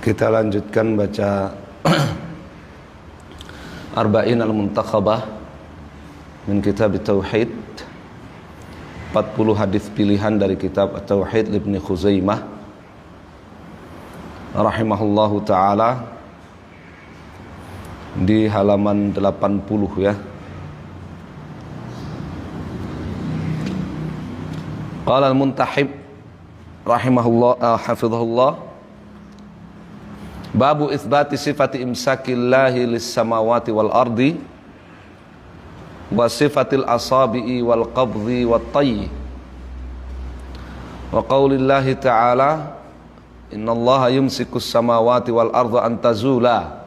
Kita lanjutkan baca Arba'in al-Muntakhabah min kitab Tauhid, 40 hadis pilihan dari kitab Tauhid Ibnu Khuzaimah rahimahullahu ta'ala, di halaman 80 ya. Qala al-Muntahib rahimahullah hafizahullah, babu itsbati sifati imsakillahi lis-samawati wal ardi wa sifatil asabi'i wal qabdhi wat tayyi wa qaulillahi ta'ala innallaha yumsikus samawati wal arda an tazula,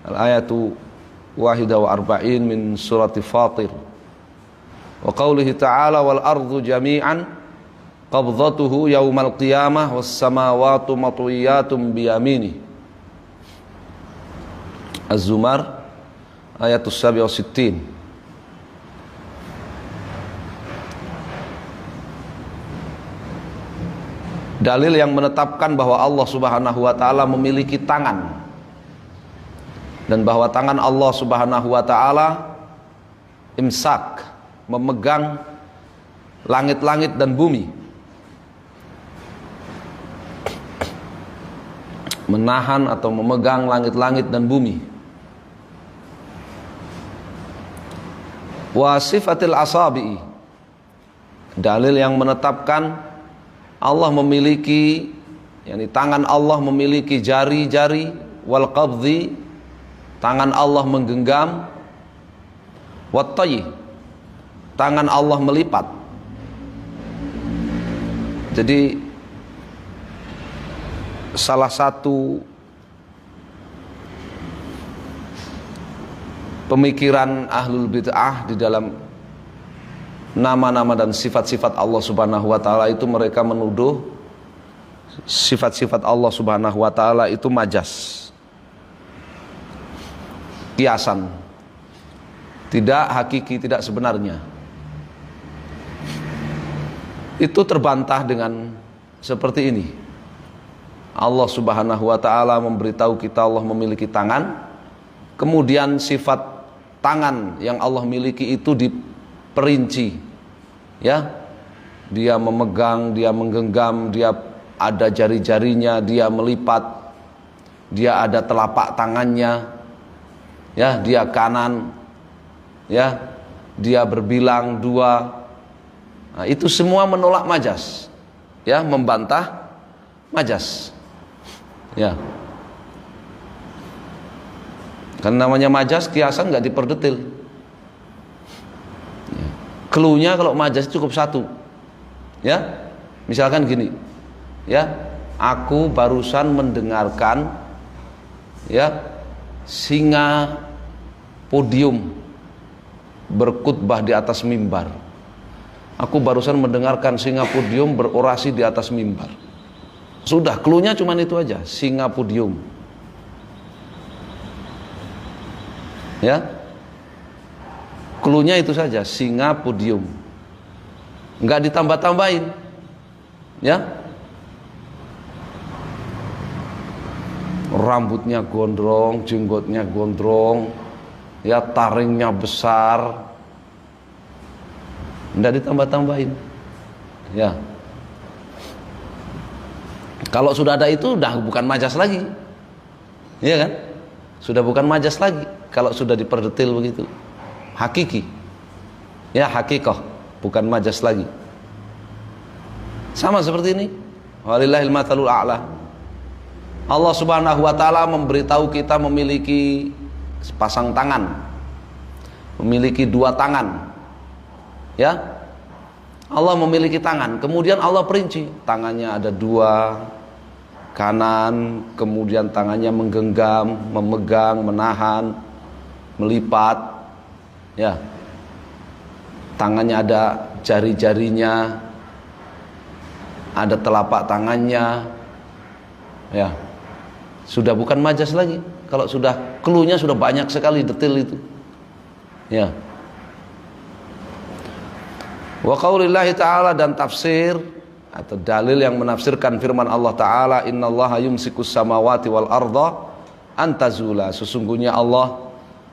al-ayatu 41 min surati Fatir, wa qaulihi ta'ala wal ardu jami'an qabdhatuhu yaumal qiyamah was samawati matwiyatum biyamini, Az-Zumar ayatus 67. Dalil yang menetapkan bahwa Allah Subhanahu wa taala memiliki tangan, dan bahwa tangan Allah Subhanahu wa taala imsak, memegang langit-langit dan bumi, menahan atau memegang langit-langit dan bumi. Wa sifatil asabi'i, dalil yang menetapkan Allah memiliki, yakni tangan Allah memiliki jari-jari, wal qabdhi, tangan Allah menggenggam, wat tayyi, tangan Allah melipat. Jadi salah satu pemikiran ahlul bid'ah di dalam nama-nama dan sifat-sifat Allah Subhanahu wa taala itu, mereka menuduh sifat-sifat Allah Subhanahu wa taala itu majas, kiasan, tidak hakiki, tidak sebenarnya. Itu terbantah dengan seperti ini. Allah Subhanahu wa taala memberitahu kita Allah memiliki tangan, kemudian sifat tangan yang Allah miliki itu diperinci, ya. Dia memegang, dia menggenggam, dia ada jari-jarinya, dia melipat, dia ada telapak tangannya, ya, dia kanan, ya, dia berbilang dua. Nah, itu semua menolak majas, ya, membantah majas. Ya, kan namanya majas, kiasan nggak diperdetil. Ya. Cluenya kalau majas cukup satu, ya, misalkan gini, ya, aku barusan mendengarkan, ya, singa podium berkhutbah di atas mimbar. Aku barusan mendengarkan singa podium berorasi di atas mimbar. Sudah, cluenya cuma itu aja, singa podium. Ya, cluenya itu saja, singa podium, nggak ditambah-tambahin, ya. Rambutnya gondrong, jenggotnya gondrong, ya, taringnya besar, nggak ditambah-tambahin, ya. Kalau sudah ada itu udah bukan majas lagi, iya kan? Sudah bukan majas lagi kalau sudah diperdetil begitu, hakiki, ya, hakikoh, bukan majas lagi. Sama seperti ini, walillahil matsalul a'la. Allah Subhanahu wa taala memberitahu kita memiliki sepasang tangan, memiliki dua tangan, ya. Allah memiliki tangan, kemudian Allah perinci, tangannya ada dua, kanan, kemudian tangannya menggenggam, memegang, menahan, melipat, ya. Tangannya ada jari-jarinya, ada telapak tangannya, ya. Sudah bukan majas lagi. Kalau sudah cluenya sudah banyak sekali detail itu, ya. Wa qaulillahi ta'ala, dan tafsir atau dalil yang menafsirkan firman Allah Ta'ala, innallaha yumsikus samawati wal arda antazula, sesungguhnya Allah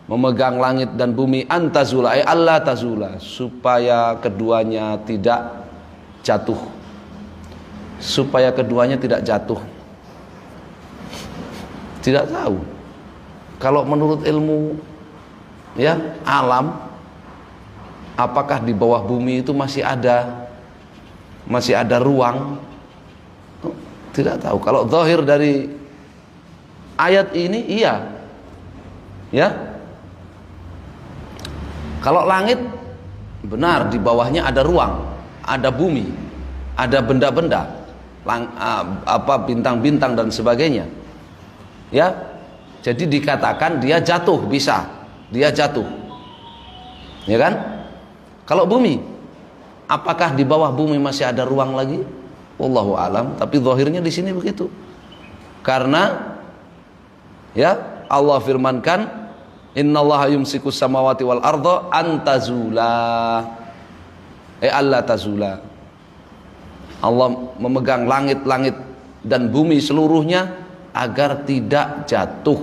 memegang langit dan bumi, antazula ay Allah tazula, supaya keduanya tidak jatuh, supaya keduanya tidak jatuh. Tidak tahu kalau menurut ilmu ya alam, apakah di bawah bumi itu masih ada ruang? Tidak tahu. Kalau zahir dari ayat ini iya, ya. Kalau langit benar di bawahnya ada ruang, ada bumi, ada benda-benda, bintang-bintang dan sebagainya. Ya, jadi dikatakan dia jatuh, bisa, dia jatuh, ya kan? Kalau bumi, apakah di bawah bumi masih ada ruang lagi? Wallahu alam. Tapi zahirnya di sini begitu, karena ya Allah firmankan, innallaha yumsikus samawati wal arda antazula, Allah tazula. Allah memegang langit-langit dan bumi seluruhnya agar tidak jatuh,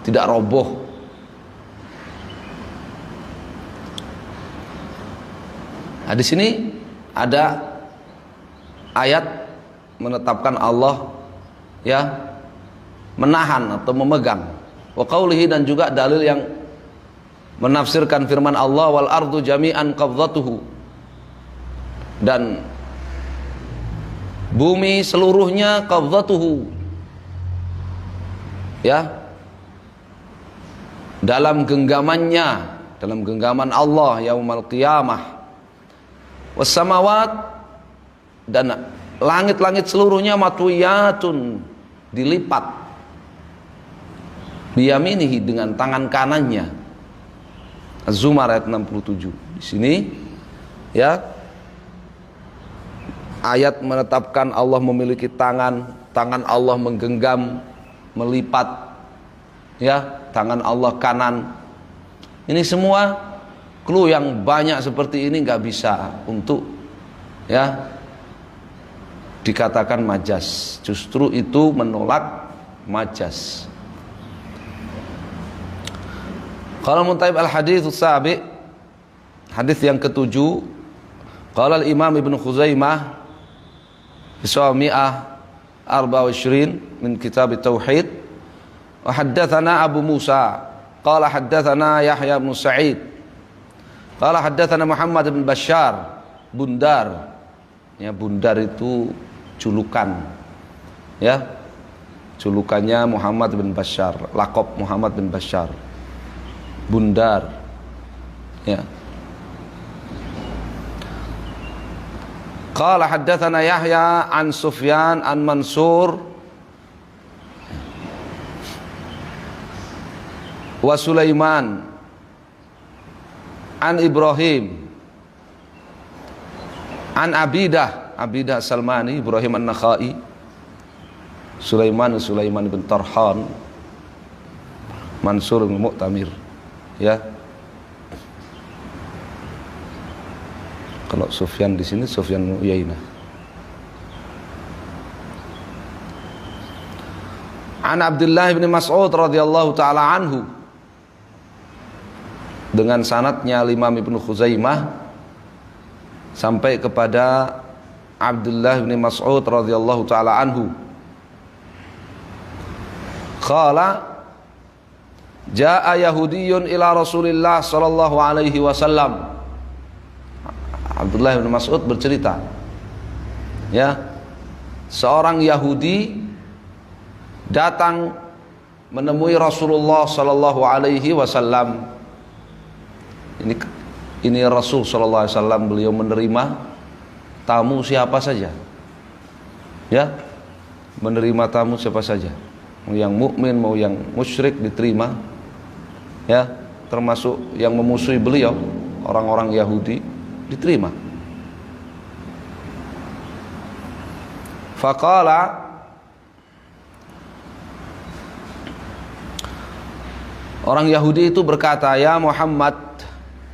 tidak roboh. Nah, di sini ada ayat menetapkan Allah ya menahan atau memegang. Wa qaulihi, dan juga dalil yang menafsirkan firman Allah, wal ardu jami'an qabdatuhu, dan bumi seluruhnya qabdatuhu, ya, dalam genggamannya, dalam genggaman Allah yaumal qiyamah. Was samawat, dan langit-langit seluruhnya matwiyatun, dilipat, biyaminihi, dengan tangan kanannya. Az-Zumar ayat 67. Di sini ya ayat menetapkan Allah memiliki tangan Allah menggenggam, melipat, ya, tangan Allah kanan. Ini semua clue yang banyak seperti ini nggak bisa untuk ya dikatakan majas. Justru itu menolak majas. Qala Muntaib al-hadits sabi, hadis yang ketujuh, qala al-Imam Ibnu Khuzaimah Bisawmi'ah 24 min kitab Tauhid, wa haddatsana Abu Musa qala haddatsana Yahya bin Sa'id qala haddatsana Muhammad bin Bashar, Bundar. Ya, Bundar itu julukan, ya, julukannya Muhammad bin Bashar, laqab Muhammad bin Bashar, Bundar, ya. Qala haddatsana Yahya an Sufyan an Mansur wa Sulaiman an Ibrahim an Abidah Salmani, Ibrahim an-Nakhai, Sulaiman bin Tarhan, Mansur bin Mu'tamir, ya. Kalau Sufyan di sini Sufyan bin Uyainah. An Abdullah bin Mas'ud radhiyallahu taala anhu, dengan sanadnya Imam Ibnu Khuzaimah sampai kepada Abdullah bin Mas'ud radhiyallahu taala anhu. Qala jaa Yahudiyyun ila Rasulillah sallallahu alaihi wasallam. Abdullah bin Mas'ud bercerita, ya, seorang Yahudi datang menemui Rasulullah sallallahu alaihi wasallam. Ini Rasul sallallahu alaihi wasallam, beliau menerima tamu siapa saja, ya, menerima tamu siapa saja, mau yang mukmin mau yang musyrik diterima, ya, termasuk yang memusuhi beliau, orang-orang Yahudi diterima. Faqala, orang Yahudi itu berkata, ya Muhammad,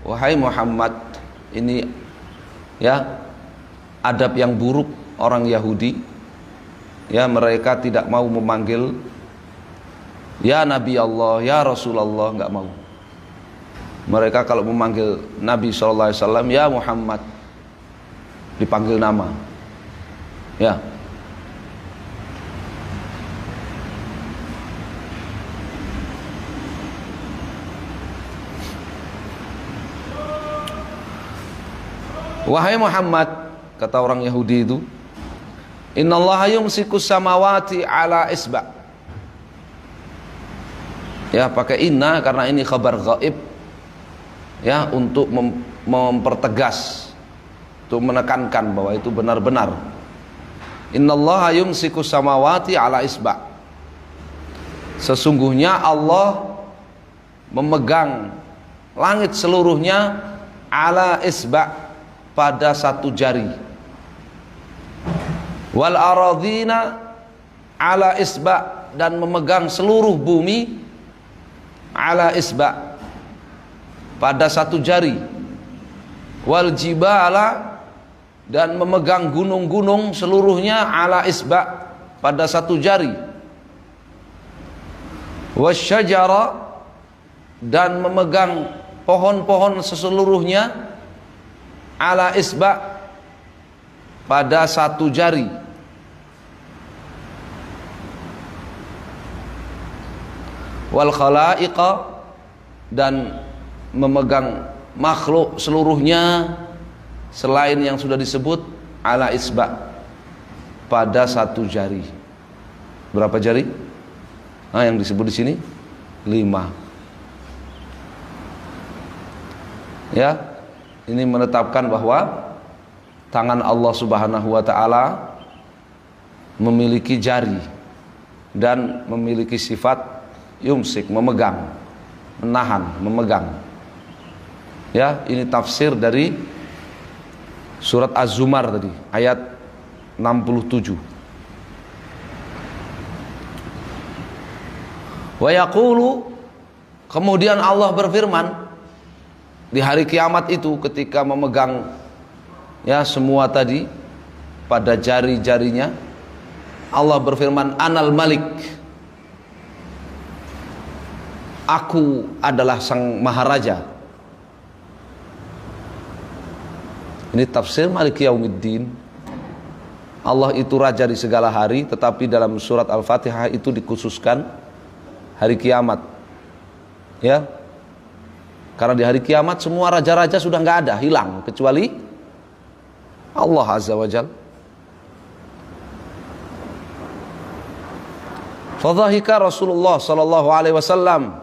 wahai Muhammad, ini ya adab yang buruk orang Yahudi. Ya, mereka tidak mau memanggil ya Nabi Allah, ya Rasulullah, enggak mau. Mereka kalau memanggil Nabi SAW, ya Muhammad, dipanggil nama. Ya. Wahai Muhammad, kata orang Yahudi itu, innallaha yumsikus samawati ala isba'. Ya, pakai inna karena ini khabar ghaib. Ya, untuk mempertegas, untuk menekankan bahwa itu benar-benar. Innallaha yumsikus samawati ala isba'. Sesungguhnya Allah memegang langit seluruhnya ala isba', pada satu jari. Wal aradhina ala isba', dan memegang seluruh bumi ala isba', pada satu jari. Wal jibala, dan memegang gunung-gunung seluruhnya ala isba', pada satu jari. Wasyajara, dan memegang pohon-pohon seseluruhnya ala isba', pada satu jari. Wal khalaiqa, dan memegang makhluk seluruhnya selain yang sudah disebut ala isba', pada satu jari. Berapa jari? Nah, yang disebut di sini 5. Ya, ini menetapkan bahwa tangan Allah Subhanahu wa taala memiliki jari dan memiliki sifat yumsik, memegang, menahan, memegang. Ya, ini tafsir dari surat Az-Zumar tadi, ayat 67. Wa yaqulu, kemudian Allah berfirman di hari kiamat itu ketika memegang ya semua tadi pada jari-jarinya, Allah berfirman, Anal Malik, aku adalah sang maharaja. Ini tafsir Maliki Yaumiddin. Allah itu raja di segala hari, tetapi dalam surat Al-Fatihah itu dikhususkan hari kiamat. Ya, karena di hari kiamat semua raja-raja sudah nggak ada, hilang, kecuali Allah Azza wa Jalla. Fadhahika Rasulullah sallallahu alaihi wasallam,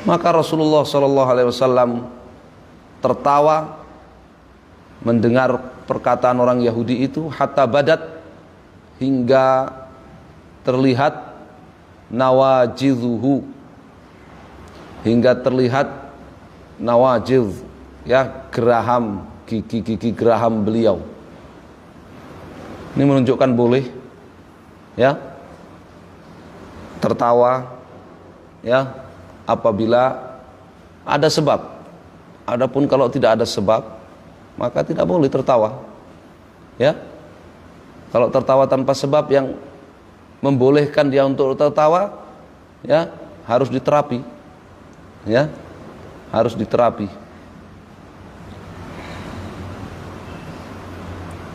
maka Rasulullah sallallahu alaihi wasallam tertawa mendengar perkataan orang Yahudi itu, hatta badat, hingga terlihat nawajidhuhu, hingga terlihat nawajidh, ya, geraham, gigi-gigi geraham beliau. Ini menunjukkan boleh, ya, tertawa, ya, apabila ada sebab. Adapun kalau tidak ada sebab, maka tidak boleh tertawa. Ya, kalau tertawa tanpa sebab yang membolehkan dia untuk tertawa, ya, harus diterapi. Ya, harus diterapi.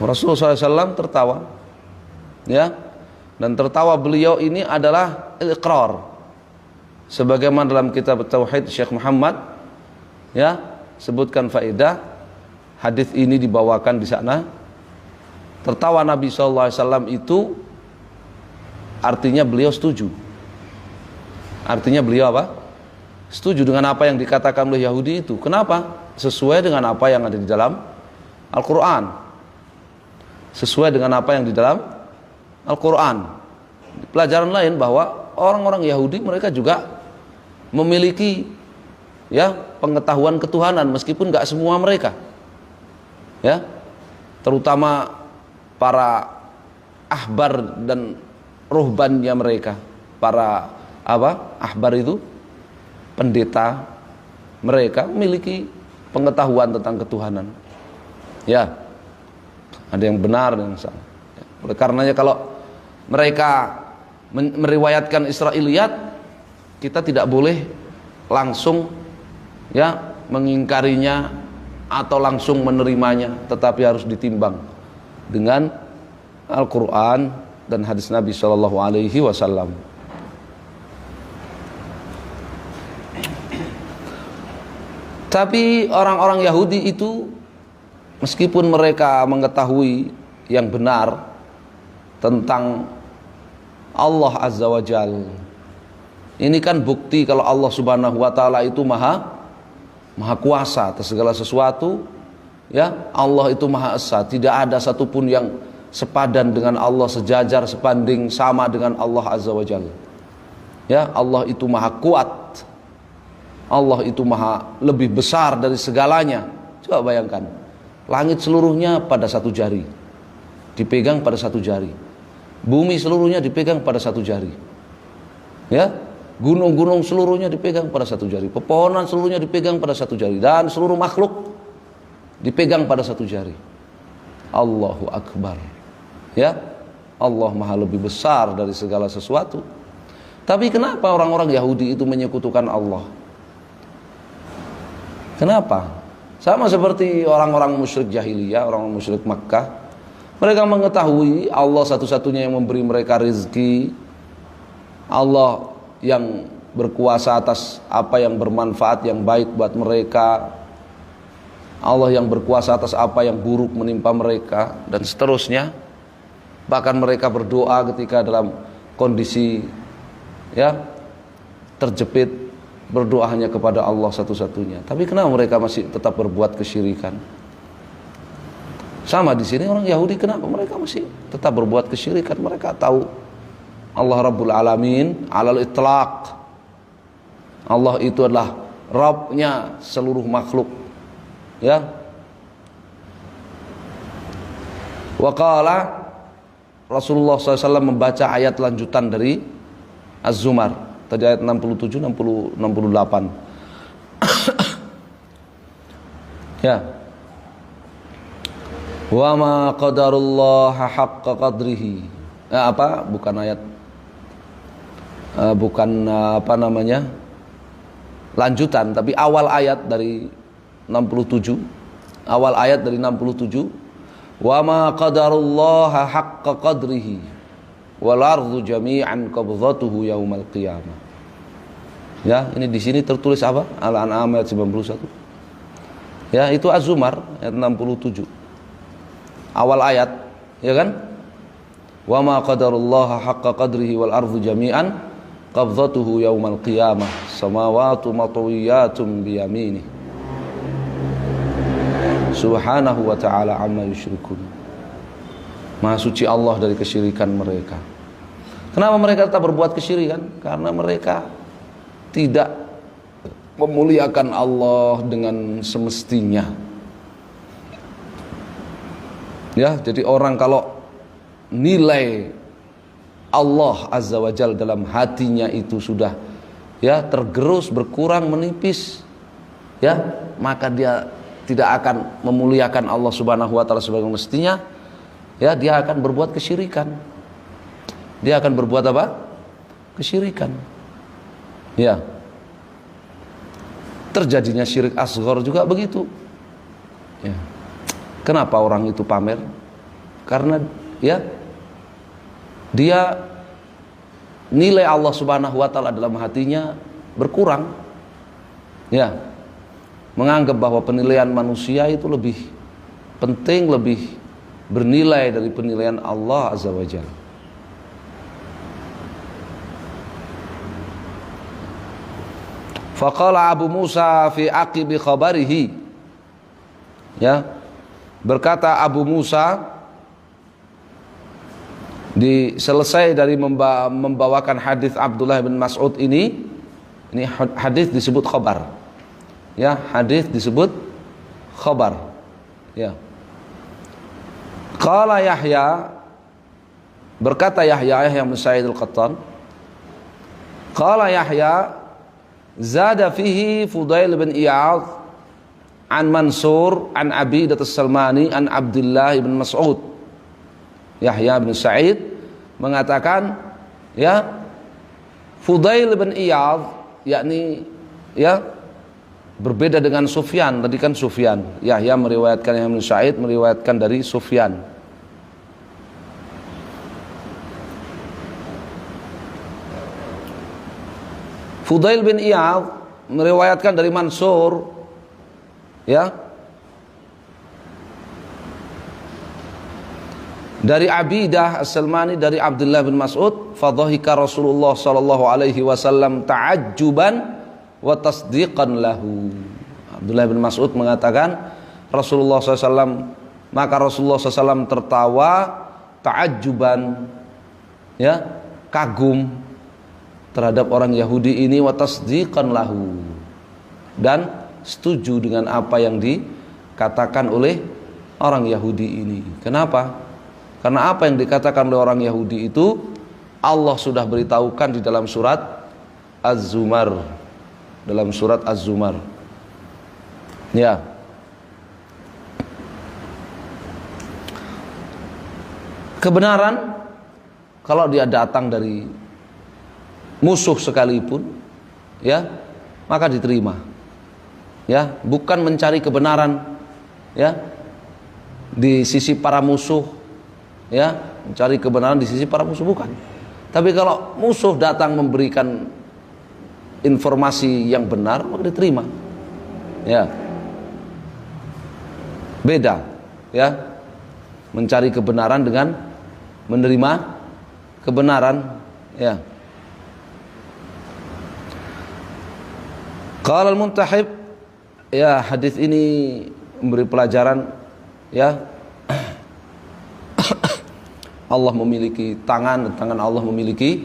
Rasulullah SAW tertawa, ya, dan tertawa beliau ini adalah iqrar, sebagaimana dalam kitab Tauhid Syekh Muhammad, ya, sebutkan faedah hadis ini dibawakan di sana. Tertawa Nabi SAW itu artinya beliau setuju. Artinya beliau apa? Setuju dengan apa yang dikatakan oleh Yahudi itu. Kenapa? Sesuai dengan apa yang ada di dalam Al-Quran. Sesuai dengan apa yang di dalam Al-Quran. Pelajaran lain bahwa orang-orang Yahudi mereka juga memiliki, ya, pengetahuan ketuhanan, meskipun gak semua mereka, ya, terutama para ahbar dan ruhbannya mereka. Para apa? Ahbar itu pendeta, mereka memiliki pengetahuan tentang ketuhanan. Ya, ada yang benar dan yang salah. Oleh karenanya kalau mereka meriwayatkan Israiliyat, kita tidak boleh langsung ya mengingkarinya atau langsung menerimanya, tetapi harus ditimbang dengan Al-Quran dan hadis Nabi Shallallahu Alaihi Wasallam. Tapi orang-orang Yahudi itu, meskipun mereka mengetahui yang benar tentang Allah Azza wa Jal, ini kan bukti kalau Allah Subhanahu wa Ta'ala itu maha kuasa atas segala sesuatu. Ya, Allah itu Maha Esa, tidak ada satupun yang sepadan dengan Allah, sejajar, sebanding, sama dengan Allah Azza wa Jalla. Ya, Allah itu Maha Kuat, Allah itu Maha lebih besar dari segalanya. Coba bayangkan, langit seluruhnya pada satu jari, dipegang pada satu jari. Bumi seluruhnya dipegang pada satu jari. Ya, gunung-gunung seluruhnya dipegang pada satu jari, pepohonan seluruhnya dipegang pada satu jari, dan seluruh makhluk dipegang pada satu jari. Allahu Akbar. Ya, Allah Maha lebih besar dari segala sesuatu. Tapi kenapa orang-orang Yahudi itu menyekutukan Allah? Kenapa? Sama seperti orang-orang musyrik jahiliyah, orang musyrik Makkah. Mereka mengetahui Allah satu-satunya yang memberi mereka rezeki, Allah yang berkuasa atas apa yang bermanfaat, yang baik buat mereka, Allah yang berkuasa atas apa yang buruk menimpa mereka, dan seterusnya. Bahkan mereka berdoa ketika dalam kondisi ya terjepit, berdoa hanya kepada Allah satu-satunya. Tapi kenapa mereka masih tetap berbuat kesyirikan? Sama di sini orang Yahudi, kenapa mereka masih tetap berbuat kesyirikan? Mereka tahu Allah Rabbul Alamin alal itlaq, Allah itu adalah Rabbnya seluruh makhluk. Ya, waqala Rasulullah SAW membaca ayat lanjutan dari Az-Zumar, tadi ayat 67, 60, 68. Ya, wa ma qadarullaha haqqa qadrihi. Apa? Bukan ayat, bukan apa namanya, lanjutan, tapi awal ayat dari 67, awal ayat dari 67. Wa ma qadarullaha haqqa qadrihi wal ardu jami'an qabdhatuhu yaumal qiyamah. Ya, ini di sini tertulis apa? Al-An'am ayat 91. Ya, itu Az-Zumar ayat 67. Awal ayat, ya kan? Wa ma qadarullaha haqqa qadrihi wal ardu jami'an qabdhatuhu yaumal qiyamah samawati matwiyatun bi yaminih Subhanahu wa ta'ala amma yusyrikun. Maha suci Allah dari kesyirikan mereka. Kenapa mereka tetap berbuat kesyirikan? Karena mereka tidak memuliakan Allah dengan semestinya. Ya, jadi orang kalau nilai Allah Azza wa Jalla dalam hatinya itu sudah ya tergerus, berkurang, menipis, ya, maka dia tidak akan memuliakan Allah Subhanahu wa Ta'ala sebagai mestinya. Ya, dia akan berbuat kesyirikan. Dia akan berbuat apa? Kesyirikan. Ya, terjadinya syirik asghar juga begitu. Ya. Kenapa orang itu pamer? Karena ya dia nilai Allah Subhanahu wa Ta'ala dalam hatinya berkurang. Ya, menganggap bahwa penilaian manusia itu lebih penting, lebih bernilai dari penilaian Allah Azza wa Jalla. Faqala Abu Musa fi aqibi khabarihi. Ya, berkata Abu Musa selesai dari membawakan hadis Abdullah bin Mas'ud ini hadis disebut khabar. Ya, hadis disebut khabar. Ya. Qala Yahya, berkata Yahya bin Sa'id al-Qattan, qala Yahya zada fihi Fudail bin Iyadh an Mansur an Abidah as-Salmani an Abdullah ibn Mas'ud. Yahya bin Sa'id mengatakan, ya, Fudail bin Iyadh, yakni, ya, berbeda dengan Sufyan. Tadi kan Sufyan, Yahya meriwayatkan, Yahya bin Sa'id meriwayatkan dari Sufyan. Fudail bin Iyadh meriwayatkan dari Mansur, ya, dari Abidah as-Salmani dari Abdullah bin Mas'ud, fadhahika Rasulullah sallallahu alaihi wasallam ta'ajjuban wa tasdiqan lahu. Abdullah bin Mas'ud mengatakan Rasulullah SAW, maka Rasulullah SAW tertawa, ta'ajjuban, ya, kagum terhadap orang Yahudi ini, wa tasdiqan lahu, dan setuju dengan apa yang dikatakan oleh orang Yahudi ini. Kenapa? Karena apa yang dikatakan oleh orang Yahudi itu Allah sudah beritahukan di dalam surat Az-Zumar. Dalam surat Az-Zumar. Ya. Kebenaran kalau dia datang dari musuh sekalipun, ya, maka diterima. Ya, bukan mencari kebenaran, ya, di sisi para musuh, ya, mencari kebenaran di sisi para musuh, bukan. Tapi kalau musuh datang memberikan informasi yang benar, maka diterima. Ya, beda, ya, mencari kebenaran dengan menerima kebenaran. Ya. Qala al-Muntahib, ya, hadis ini memberi pelajaran, ya, Allah memiliki tangan, dan tangan Allah memiliki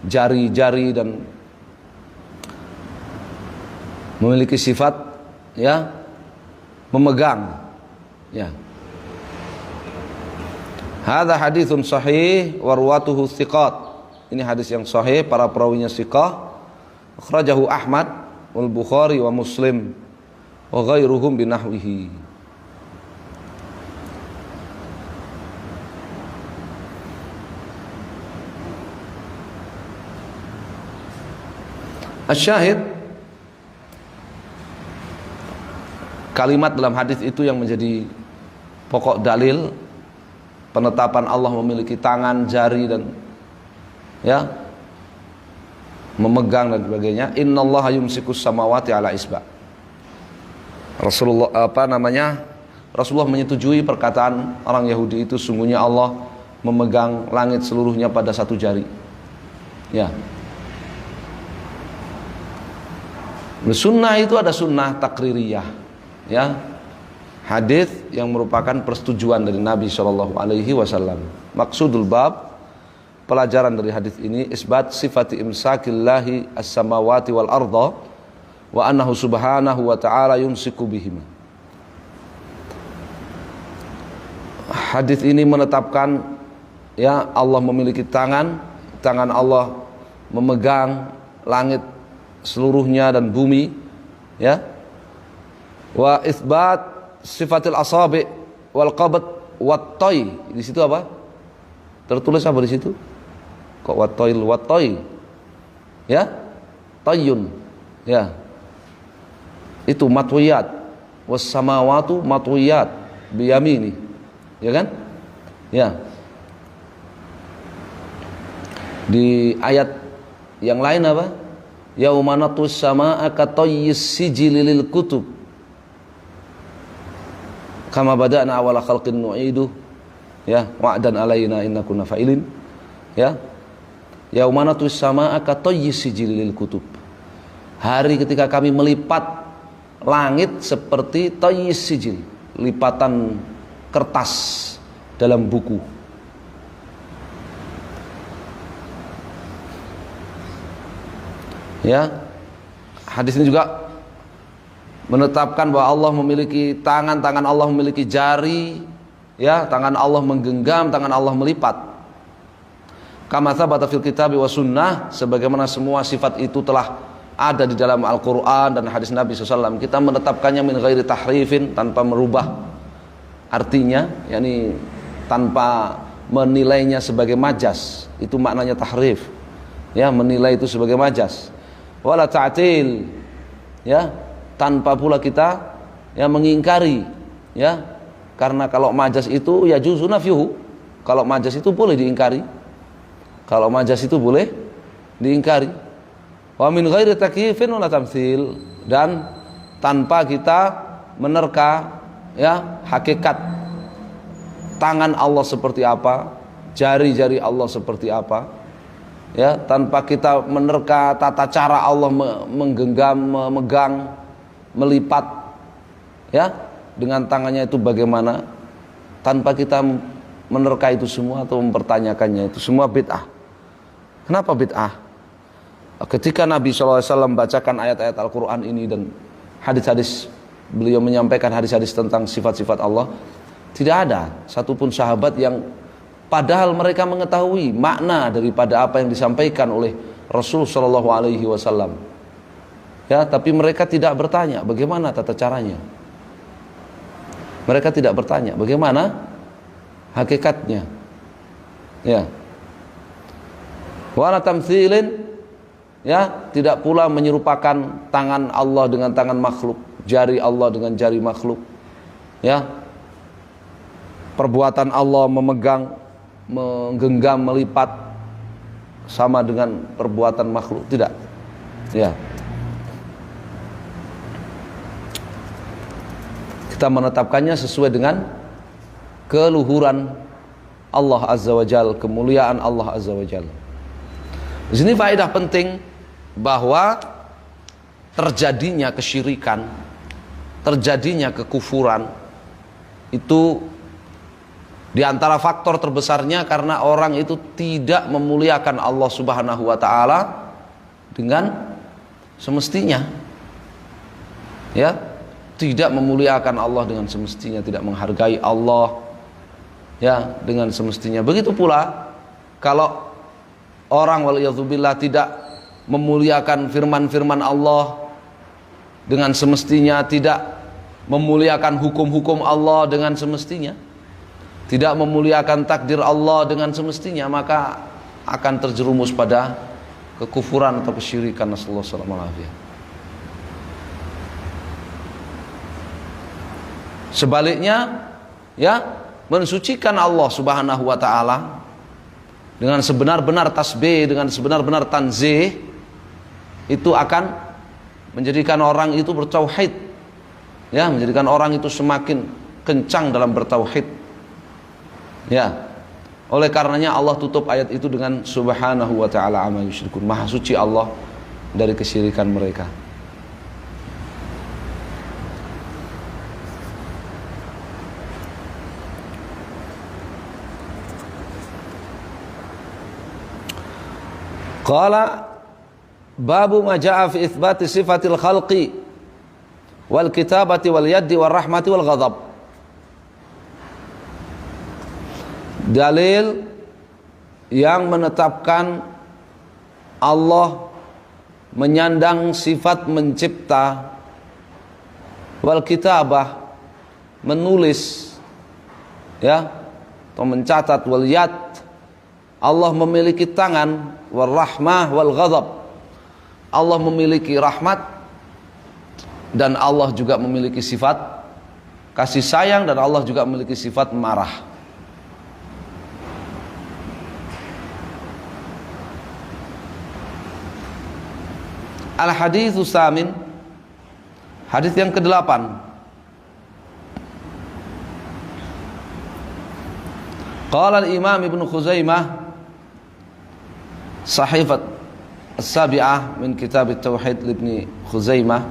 jari-jari dan memiliki sifat, ya, memegang. Ya. Hadza haditsun sahih wa ruwatuhu thiqat. Ini hadis yang sahih, para perawinya thiqah. Akhrajahu Ahmad wal Bukhari wa Muslim wa ghairuhum binahwihi. Asyahid, kalimat dalam hadis itu yang menjadi pokok dalil penetapan Allah memiliki tangan, jari, dan, ya, memegang dan sebagainya. Innallaha yumsikus samawati ala isba. Rasulullah Rasulullah menyetujui perkataan orang Yahudi itu, sungguhnya Allah memegang langit seluruhnya pada satu jari. Ya. Sunnah itu ada sunnah takririyah, ya, hadis yang merupakan persetujuan dari Nabi Shallallahu Alaihi Wasallam. Maksudul bab, pelajaran dari hadis ini, isbat sifati imsakillahi as-samawati wal arda wa annahu subhanahu wa ta'ala yumsiku bihima. Hadis ini menetapkan, ya, Allah memiliki tangan, tangan Allah memegang langit seluruhnya dan bumi, ya. Wa isbat sifatil asabi wal qabd wat tay. Di situ apa? Tertulis apa di situ? Kok wat tay? Ya? Tayyun. Ya. Itu matwiyat. Was samawatu matwiyat bi yamini. Ya kan? Ya. Di ayat yang lain apa? Yauma natus samaa katayyis sijili lil kutub kama bada'na awala khalqin nu'idu, ya, wa'dan alaina inna kunna fa'ilin, ya. Yauma natus samaa katayyis sijili lil kutub, hari ketika kami melipat langit seperti tayyis sijil, lipatan kertas dalam buku. Ya, hadis ini juga menetapkan bahwa Allah memiliki tangan, tangan Allah memiliki jari, ya, tangan Allah menggenggam, tangan Allah melipat. Kama tsabata fil kitabi wa sunnah, sebagaimana semua sifat itu telah ada di dalam Al-Quran dan hadis Nabi SAW, kita menetapkannya min ghairi tahrifin, tanpa merubah artinya, yakni tanpa menilainya sebagai majas. Itu maknanya tahrif, ya, menilai itu sebagai majas. Wala ta'til, ya, tanpa pula kita ya mengingkari, ya, karena kalau majas itu ya juzu nafyuhu, kalau majas itu boleh diingkari, kalau majas itu boleh diingkari. Wa min ghairi takyifin wala tamtsil, dan tanpa kita menerka ya hakikat tangan Allah seperti apa, jari-jari Allah seperti apa, ya, tanpa kita menerka tata cara Allah menggenggam, memegang, melipat, ya, dengan tangannya itu bagaimana, tanpa kita menerka itu semua atau mempertanyakannya, itu semua bid'ah. Kenapa bid'ah? Ketika Nabi SAW membacakan ayat-ayat Al-Quran ini dan hadis-hadis, beliau menyampaikan hadis-hadis tentang sifat-sifat Allah, tidak ada satupun sahabat yang padahal mereka mengetahui makna daripada apa yang disampaikan oleh Rasul SAW, ya, tapi mereka tidak bertanya bagaimana tata caranya. Mereka tidak bertanya bagaimana hakikatnya, ya. Wala tamtsilin, ya, tidak pula menyerupakan tangan Allah dengan tangan makhluk, jari Allah dengan jari makhluk, ya, perbuatan Allah memegang, menggenggam, melipat sama dengan perbuatan makhluk, tidak, ya. Kita menetapkannya sesuai dengan keluhuran Allah Azza wa Jalla, kemuliaan Allah Azza wa Jalla. Di sini faedah penting bahwa terjadinya kesyirikan, terjadinya kekufuran itu di antara faktor terbesarnya karena orang itu tidak memuliakan Allah Subhanahu wa taala dengan semestinya. Ya, tidak memuliakan Allah dengan semestinya, tidak menghargai Allah ya dengan semestinya. Begitu pula kalau orang waliyadzubillah tidak memuliakan firman-firman Allah dengan semestinya, tidak memuliakan hukum-hukum Allah dengan semestinya, tidak memuliakan takdir Allah dengan semestinya, maka akan terjerumus pada kekufuran atau kesyirikan. Nasallahu alaihi wasallam. Sebaliknya, ya, mensucikan Allah Subhanahu wa taala dengan sebenar-benar tasbih, dengan sebenar-benar tanzih, itu akan menjadikan orang itu bertauhid, ya, menjadikan orang itu semakin kencang dalam bertauhid, ya. Oleh karenanya Allah tutup ayat itu dengan Subhanahu wa ta'ala amma yusyrikun, maha suci Allah dari kesyirikan mereka. Qala babu ma jaa fi itsbati sifatil khalqi wal kitabati wal yaddi wal rahmati wal ghadab. Dalil yang menetapkan Allah menyandang sifat mencipta, wal kitabah menulis, ya, atau mencatat, wal yad Allah memiliki tangan, wal rahmah wal ghadab Allah memiliki rahmat, dan Allah juga memiliki sifat kasih sayang, dan Allah juga memiliki sifat marah. Al-haditsus samin, hadis yang ke-8. Qala al-Imam Ibnu Khuzaimah Sahifat As-Sabi'ah min Kitab At-Tauhid Ibnu Khuzaimah,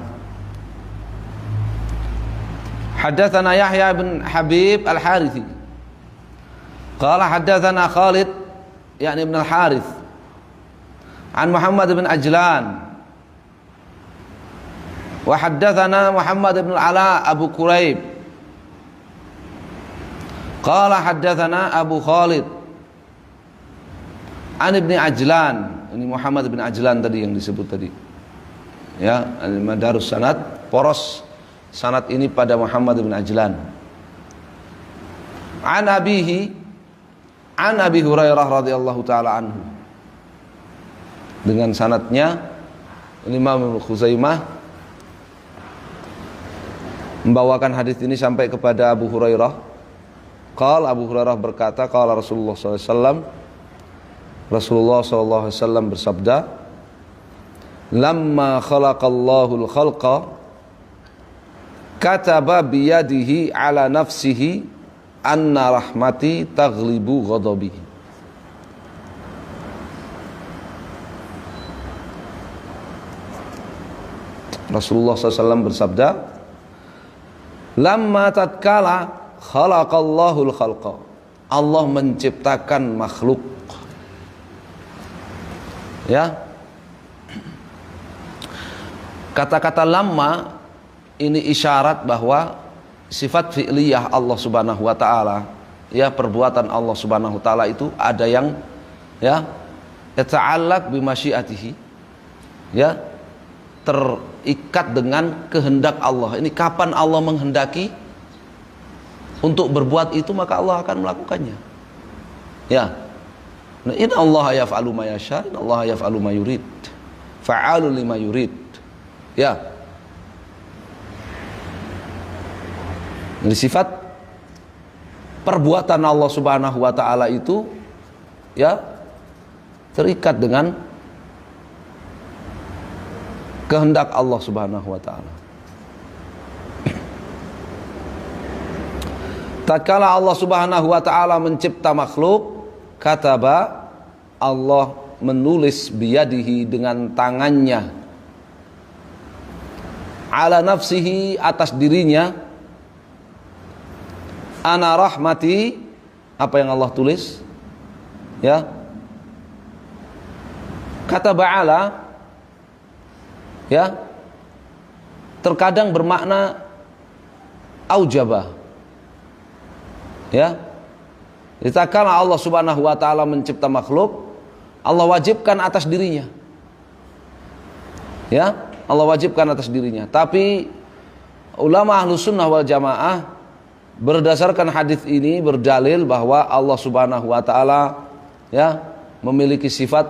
Haddatsana Yahya bin Habib Al-Harithi qala haddatsana Khalid yani Ibn Al-Harith an Muhammad bin Ajlan wa haddatsana Muhammad bin Al-Ala Abu Quraib qala haddatsana Abu Khalid an Ibni Ajlan, ini Muhammad bin Ajlan tadi yang disebut tadi, Ya, madarus sanad, poros sanad ini pada Muhammad bin Ajlan. An Abi Hurairah radhiyallahu taala anhu. Dengan sanadnya Imam Ibnu Khuzaimah membawakan hadis ini sampai kepada Abu Hurairah. Abu Hurairah berkata, qala Rasulullah sallallahu alaihi wasallam, Rasulullah sallallahu alaihi wasallam bersabda, lamma khalaqallahu al-khalqa kataba biyadihi ala nafsihi anna rahmati taghlibu ghadabi. Rasulullah SAW bersabda, lamma tatkala khalaqallahu al-khalqa, Allah menciptakan makhluk. Ya, kata-kata lamma ini isyarat bahwa sifat fi'liyah Allah Subhanahu wa taala, ya, perbuatan Allah Subhanahu wa taala itu ada yang ya yata'allaq bi masyiatihi, ya, terikat dengan kehendak Allah. Ini kapan Allah menghendaki untuk berbuat itu, maka Allah akan melakukannya. Ya. Nah, inna Allah yaf'alu ma yasha, inna Allah yaf'alu ma yurid. Fa'alu lima yurid. Ya. Ini sifat perbuatan Allah Subhanahu wa taala itu, ya, terikat dengan kehendak Allah Subhanahu wa taala. Tatkala Allah Subhanahu wa taala mencipta makhluk, kataba, Allah menulis biyadihi dengan tangannya, ala nafsihi, atas dirinya, ana rahmati, apa yang Allah tulis? Ya. Kataba ala, ya, terkadang bermakna aujaba. Ya. Tatkala Allah Subhanahu wa taala mencipta makhluk, Allah wajibkan atas dirinya. Ya, Allah wajibkan atas dirinya. Tapi ulama Ahlus Sunnah wal Jamaah berdasarkan hadis ini berdalil bahwa Allah Subhanahu wa taala, ya, memiliki sifat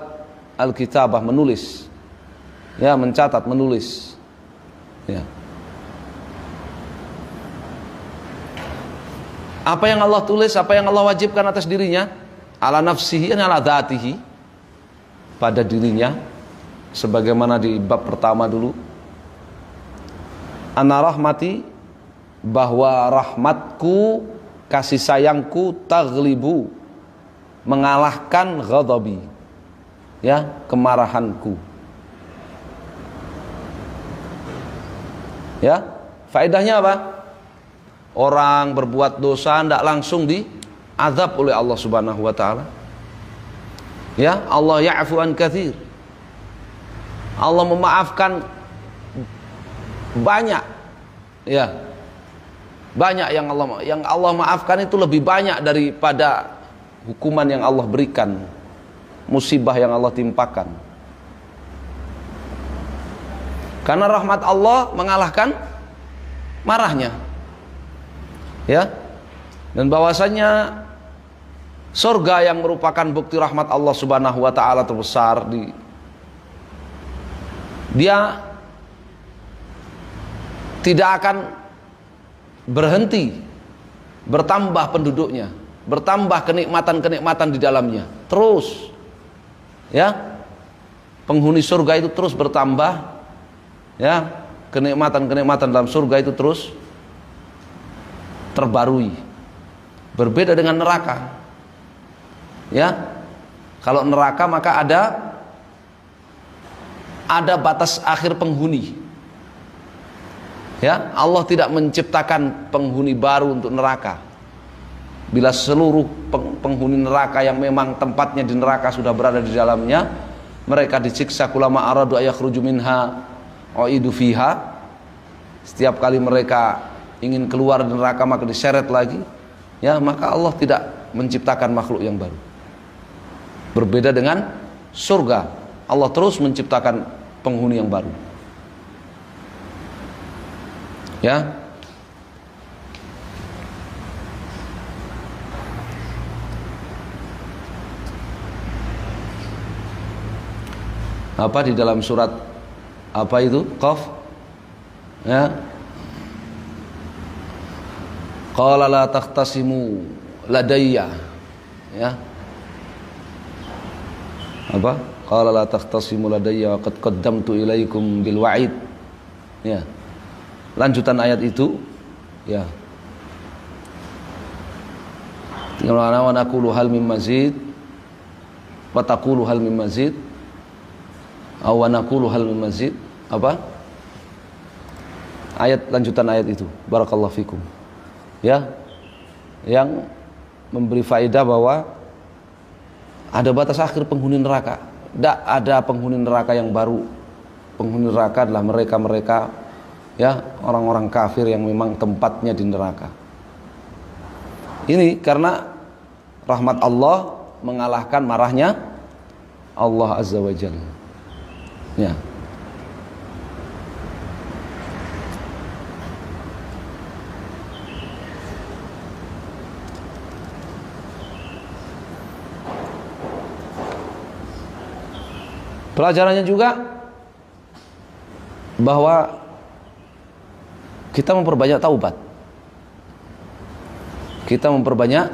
al-kitabah, menulis. Ya, mencatat, menulis. Ya. Apa yang Allah tulis, apa yang Allah wajibkan atas dirinya, ala nafsihi, ala dhatihi, pada dirinya, sebagaimana di bab pertama dulu, ana rahmati, bahwa rahmatku, kasih sayangku, taghlibu, mengalahkan ghadabi, ya, kemarahanku. Ya, faedahnya apa? Orang berbuat dosa tidak langsung diazab oleh Allah Subhanahu wa taala. Ya, Allah ya'fu an katsir. Allah memaafkan banyak. Ya. Banyak yang Allah maafkan itu lebih banyak daripada hukuman yang Allah berikan, musibah yang Allah timpakan. Karena rahmat Allah mengalahkan marahnya. Ya. Dan bahwasanya surga yang merupakan bukti rahmat Allah Subhanahu wa taala terbesar, dia tidak akan berhenti, bertambah penduduknya, bertambah kenikmatan-kenikmatan di dalamnya. Terus, ya, penghuni surga itu terus bertambah, ya, kenikmatan-kenikmatan dalam surga itu terus terbarui. Berbeda dengan neraka. Ya, kalau neraka maka ada batas akhir penghuni. Ya, Allah tidak menciptakan penghuni baru untuk neraka. Bila seluruh penghuni neraka yang memang tempatnya di neraka sudah berada di dalamnya, mereka disiksa kulama aradu ayakhruju minha uidu fiha. Setiap kali mereka ingin keluar dari neraka maka diseret lagi. Ya, maka Allah tidak menciptakan makhluk yang baru. Berbeda dengan surga, Allah terus menciptakan penghuni yang baru. Ya. Apa di dalam surat apa itu? Qaf. Ya. Qala la takhtasimu ladayya. Ya. Apa? Qala la takhtasimu ladayya wa qad qaddamtu ilaikum bil wa'id. Ya. Lanjutan ayat itu, ya. Tinggal wa naqulu hal mim mazid wa taqulu hal mim mazid. Aw naqulu hal min mazid, apa? Ayat lanjutan ayat itu. Barakallahu fikum. Ya. Yang memberi faedah bahwa ada batas akhir penghuni neraka. Tidak ada penghuni neraka yang baru. Penghuni neraka adalah mereka-mereka, ya, orang-orang kafir yang memang tempatnya di neraka. Ini karena rahmat Allah mengalahkan marahnya Allah Azza wa Jalla. Ya. Pelajarannya juga bahwa kita memperbanyak taubat. Kita memperbanyak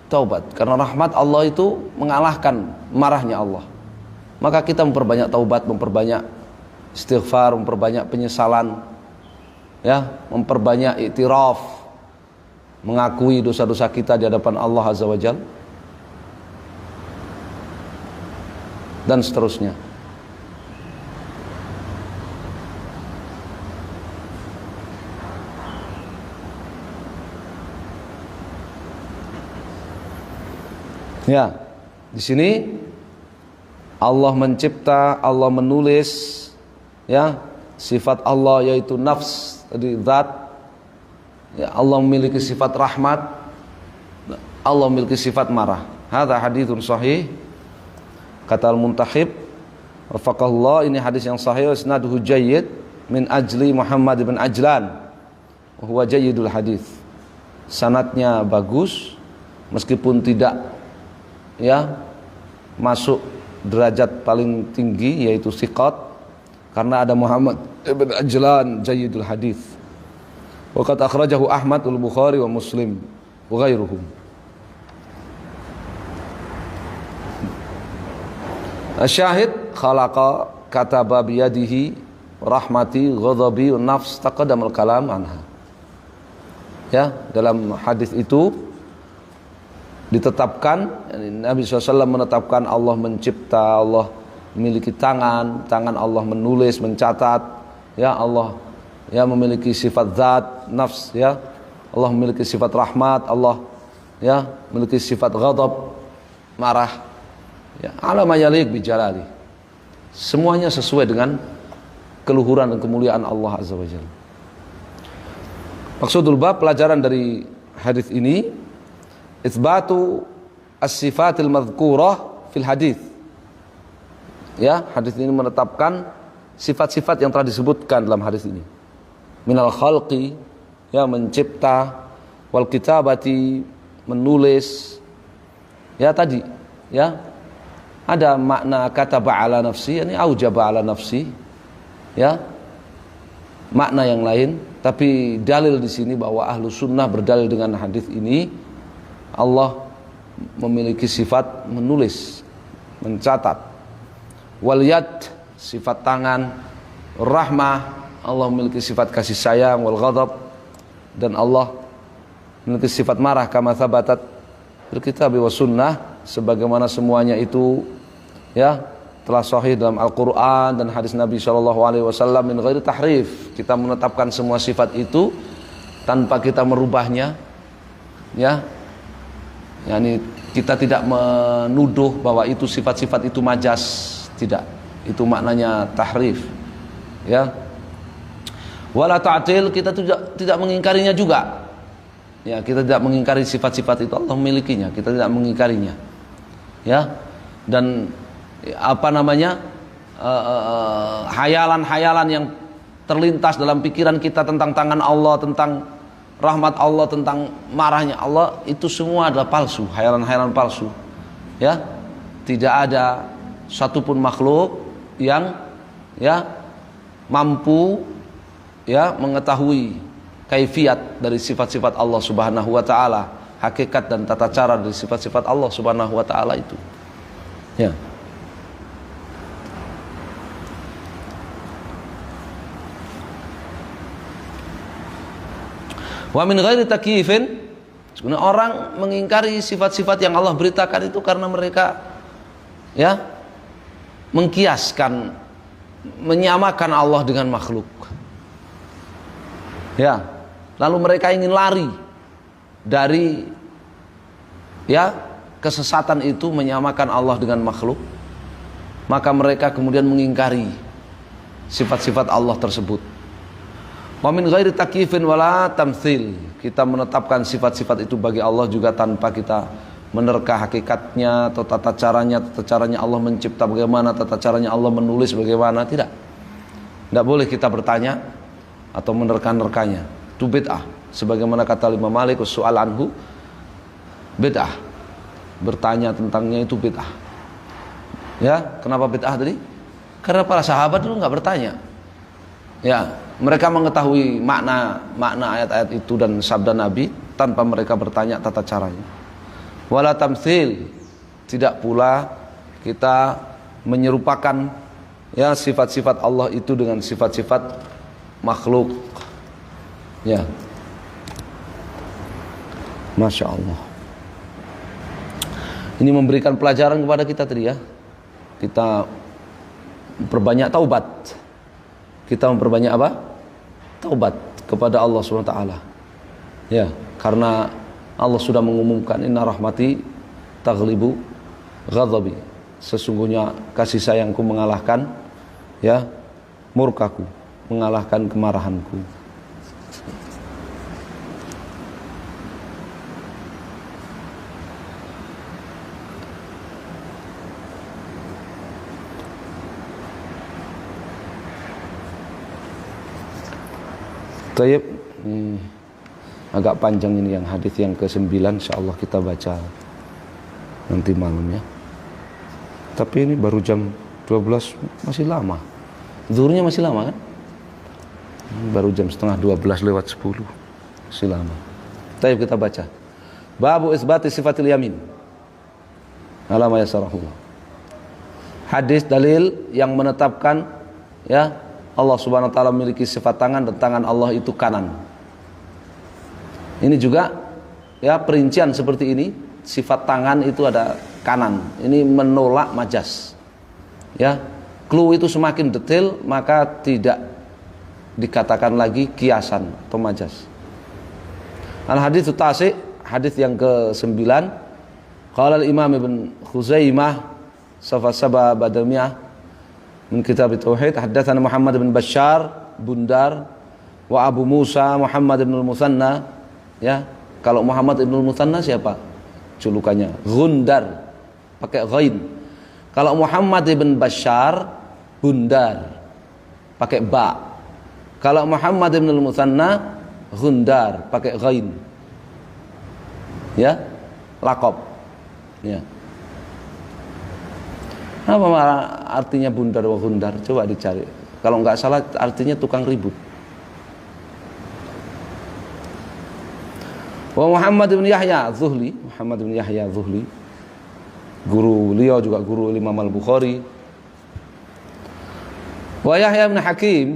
taubat karena rahmat Allah itu mengalahkan marahnya Allah. Maka kita memperbanyak taubat, memperbanyak istighfar, memperbanyak penyesalan, ya, memperbanyak iktiraf, mengakui dosa-dosa kita di hadapan Allah Azza wa Jalla, dan seterusnya. Ya, di sini Allah mencipta, Allah menulis, ya, sifat Allah yaitu nafs, tadi zat. Ya, Allah memiliki sifat rahmat, Allah memiliki sifat marah. Hadza haditsun sahih. Kata Al-Muntahib, wafaqahullah, ini hadis yang sahih, isnaduhu jayyid min ajli Muhammad bin Ajlan. Huwa jayyidul hadis. Sanadnya bagus meskipun tidak, ya, masuk derajat paling tinggi yaitu siqat, karena ada Muhammad ibn Ajlan jayyidul hadis. Wa qad akhrajahu Ahmad al-Bukhari wa Muslim wa ghairuhum. Asyahid khalaqa kataba biyadihi rahmati ghadabi nafs taqaddamul kalam anha. Ya, dalam hadis itu ditetapkan, Nabi SAW menetapkan Allah mencipta, Allah memiliki tangan, tangan Allah menulis, mencatat, ya, Allah, ya, memiliki sifat zat, nafs, ya, Allah memiliki sifat rahmat, Allah, ya, memiliki sifat ghadab, marah, ya, ala ma yaliq bi jalali. Semuanya sesuai dengan keluhuran dan kemuliaan Allah Azza wa Jalla. Maksudul bab, pelajaran dari hadis ini, itsbatu as-sifatil madhkurah fil hadis. Ya, hadis ini menetapkan sifat-sifat yang telah disebutkan dalam hadis ini. Minal khalqi, ya, mencipta, wal kitabati, menulis. Ya, tadi, ya, ada makna kataba ala nafsi, yani aujaba ala nafsi. Ya, makna yang lain, tapi dalil di sini bahwa ahlu sunnah berdalil dengan hadis ini. Allah memiliki sifat menulis, mencatat. Wal yad, sifat tangan. Rahmah, Allah memiliki sifat kasih sayang. Wal ghadab, dan Allah memiliki sifat marah. Kama thabatat bil kitab wa sunnah, sebagaimana semuanya itu, ya, telah sahih dalam Al-Quran dan hadis Nabi SAW min ghairi tahrif. Kita menetapkan semua sifat itu tanpa kita merubahnya, ya. Yani kita tidak menuduh bahwa itu sifat-sifat itu majas, tidak. Itu maknanya tahrif. Ya. Wala ta'til, kita tidak mengingkarinya juga. Ya, kita tidak mengingkari sifat-sifat itu, Allah memilikinya, kita tidak mengingkarinya. Ya. Dan apa namanya? Hayalan-hayalan yang terlintas dalam pikiran kita tentang tangan Allah, tentang rahmat Allah, tentang marahnya Allah, itu semua adalah palsu, hayalan-hayalan palsu. Ya, tidak ada satupun makhluk yang mampu mengetahui kaifiat dari sifat-sifat Allah Subhanahu wa taala, hakikat dan tata cara dari sifat-sifat Allah Subhanahu wa taala itu. Ya. Wa min ghairi takyifin, sebenarnya orang mengingkari sifat-sifat yang Allah beritakan itu karena mereka mengkiaskan, menyamakan Allah dengan makhluk. Ya, lalu mereka ingin lari dari kesesatan itu, menyamakan Allah dengan makhluk. Maka mereka kemudian mengingkari sifat-sifat Allah tersebut. Wa min ghairi takyifin wala tamtsil, kita menetapkan sifat-sifat itu bagi Allah juga tanpa kita menerka hakikatnya atau tata caranya Allah mencipta bagaimana, tata caranya Allah menulis bagaimana, tidak boleh kita bertanya atau menerka-nerkanya. Itu bid'ah, sebagaimana kata Imam Malik, su'al anhu bid'ah, bertanya tentangnya itu bid'ah. Ya, kenapa bid'ah tadi? Karena para sahabat dulu nggak bertanya. Ya, mereka mengetahui makna ayat-ayat itu dan sabda Nabi tanpa mereka bertanya tata caranya. Wala tamtsil, tidak pula kita menyerupakan sifat-sifat Allah itu dengan sifat-sifat makhluk. Ya, Masya Allah. Ini memberikan pelajaran kepada kita tadi ya. Kita perbanyak taubat. Kita memperbanyak apa? Taubat kepada Allah SWT. Ya, karena Allah sudah mengumumkan, inna rahmati taghlibu ghadabi, sesungguhnya kasih sayangku mengalahkan murkaku, mengalahkan kemarahanku. Tayyib, agak panjang ini yang hadis yang ke-9, insyaallah kita baca nanti malam ya. Tapi ini baru jam 12, masih lama. Zuhurnya masih lama kan? Baru jam setengah 12 lewat 10, masih lama. Tayyib, kita baca. Babu isbati sifatil yamin. Alama yasarahullah. Hadis dalil yang menetapkan Allah Subhanahu wa taala memiliki sifat tangan dan tangan Allah itu kanan. Ini juga perincian seperti ini, sifat tangan itu ada kanan. Ini menolak majas. Clue itu semakin detail maka tidak dikatakan lagi kiasan atau majas. Al hadits tasi', hadis yang ke-9. Qala al-Imam Ibn Khuzaimah saba badamiyah min kitab tauhid, haddatsana Muhammad bin Bashar Bundar wa Abu Musa Muhammad bin al-Muthanna. Ya, kalau Muhammad bin al-Muthanna siapa julukannya? Gundar, pakai ghain. Kalau Muhammad bin Bashar Bundar, pakai ba. Kalau Muhammad bin al-Muthanna Gundar, pakai ghain. Ya, laqab. Ya. Apa artinya Bundar wa Gundar? Coba dicari. Kalau nggak salah artinya tukang ribut. Wa Muhammad bin Yahya Zuhli, Muhammad bin Yahya Zuhli, guru beliau juga guru Imam Al-Bukhari. Wa Yahya bin Hakim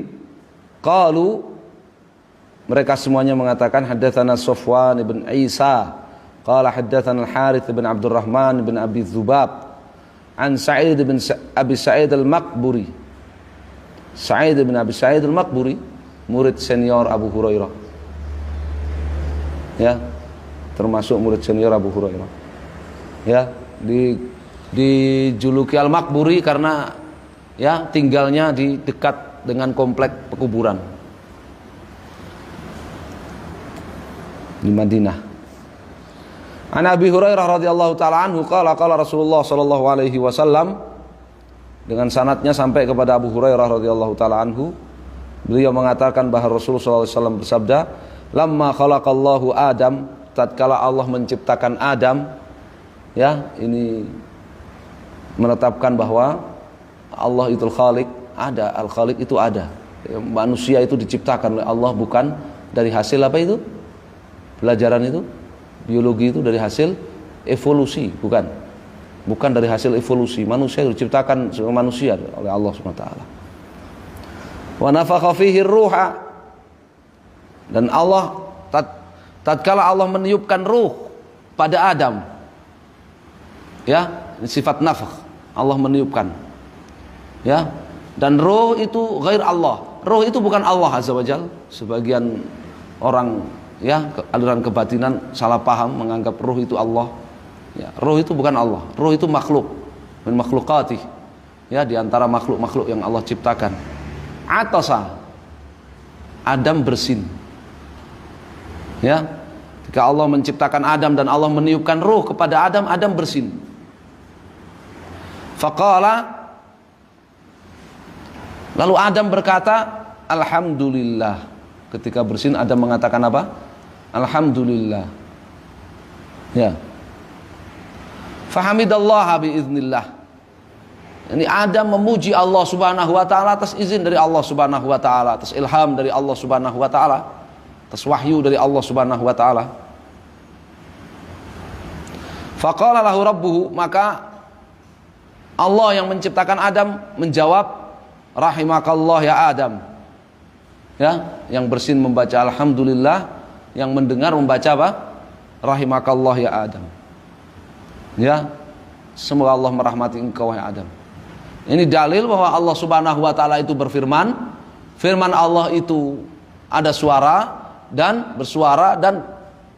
qalu, mereka semuanya mengatakan haddatsana Safwan bin Isa qala haddatsana Al-Harits bin Abdurrahman bin Abi Dzubab an Sa'id bin Abi Sa'id Al-Maqburi. Sa'id bin Abi Sa'id Al-Maqburi, murid senior Abu Hurairah. Ya, termasuk murid senior Abu Hurairah. Ya, dijuluki Al-Maqburi karena tinggalnya di dekat dengan komplek pekuburan di Madinah. An Abi Hurairah radhiyallahu taala anhu qala qala Rasulullah sallallahu alaihi wasallam, dengan sanadnya sampai kepada Abu Hurairah radhiyallahu taala anhu, Beliau mengatakan bahwa Rasulullah SAW bersabda, "Lamma khalaqallahu Adam," tatkala Allah menciptakan Adam, ya, ini menetapkan bahwa Allah itu Khaliq, ada, Al-Khaliq itu ada. Manusia itu diciptakan oleh Allah, bukan dari hasil apa itu? Pelajaran itu, biologi itu dari hasil evolusi, bukan. Bukan dari hasil evolusi. Manusia itu diciptakan sebagai manusia oleh Allah SWT. Wa nafakha fihi ruha, dan Allah tatkala Allah meniupkan ruh pada Adam, ya, sifat nafakh, Allah meniupkan, ya, dan ruh itu ghair Allah. Ruh itu bukan Allah Azza wa Jalla. Sebagian orang, ya, aliran kebatinan salah paham menganggap ruh itu Allah. Ya, ruh itu bukan Allah. Ruh itu makhluk, min makhlukatih, ya, di antara makhluk-makhluk yang Allah ciptakan. Atasa, Adam bersin, ya, ketika Allah menciptakan Adam dan Allah meniupkan ruh kepada Adam, Adam bersin. Faqala, lalu Adam berkata, alhamdulillah. Ketika bersin Adam mengatakan apa? Alhamdulillah. Ya. Fahamidallaha biiznillah. Ini Adam memuji Allah Subhanahu wa taala atas izin dari Allah Subhanahu wa taala, atas ilham dari Allah Subhanahu wa taala, atas wahyu dari Allah Subhanahu wa taala. Faqala lahu rabbuhu, maka Allah yang menciptakan Adam menjawab, rahimakallah ya Adam. Ya, yang bersin membaca alhamdulillah, yang mendengar membaca apa? Rahimakallah ya Adam. Ya, semoga Allah merahmati engkau ya Adam. Ini dalil bahwa Allah Subhanahu wa taala itu berfirman. Firman Allah itu ada suara dan bersuara dan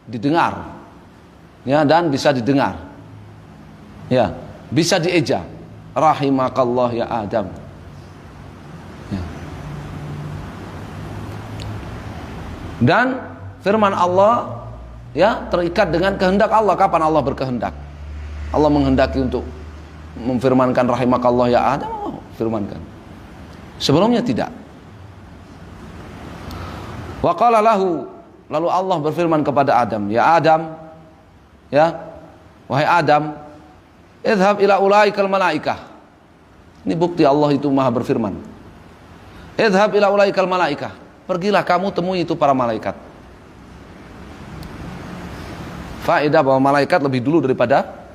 didengar. Ya, dan bisa didengar. Ya, bisa dieja. Rahimakallah ya Adam. Ya. Dan firman Allah, ya, terikat dengan kehendak Allah. Kapan Allah berkehendak? Allah menghendaki untuk memfirmankan rahimakallah ya Adam, Allah firmankan. Sebelumnya tidak. Wa qala lahu, lalu Allah berfirman kepada Adam, ya Adam, ya, wahai Adam, idhab ila ulaikal malaikah. Ini bukti Allah itu maha berfirman. Idhab ila ulaikal malaikah, pergilah kamu temui itu para malaikat. Faedah bahwa malaikat lebih dulu daripada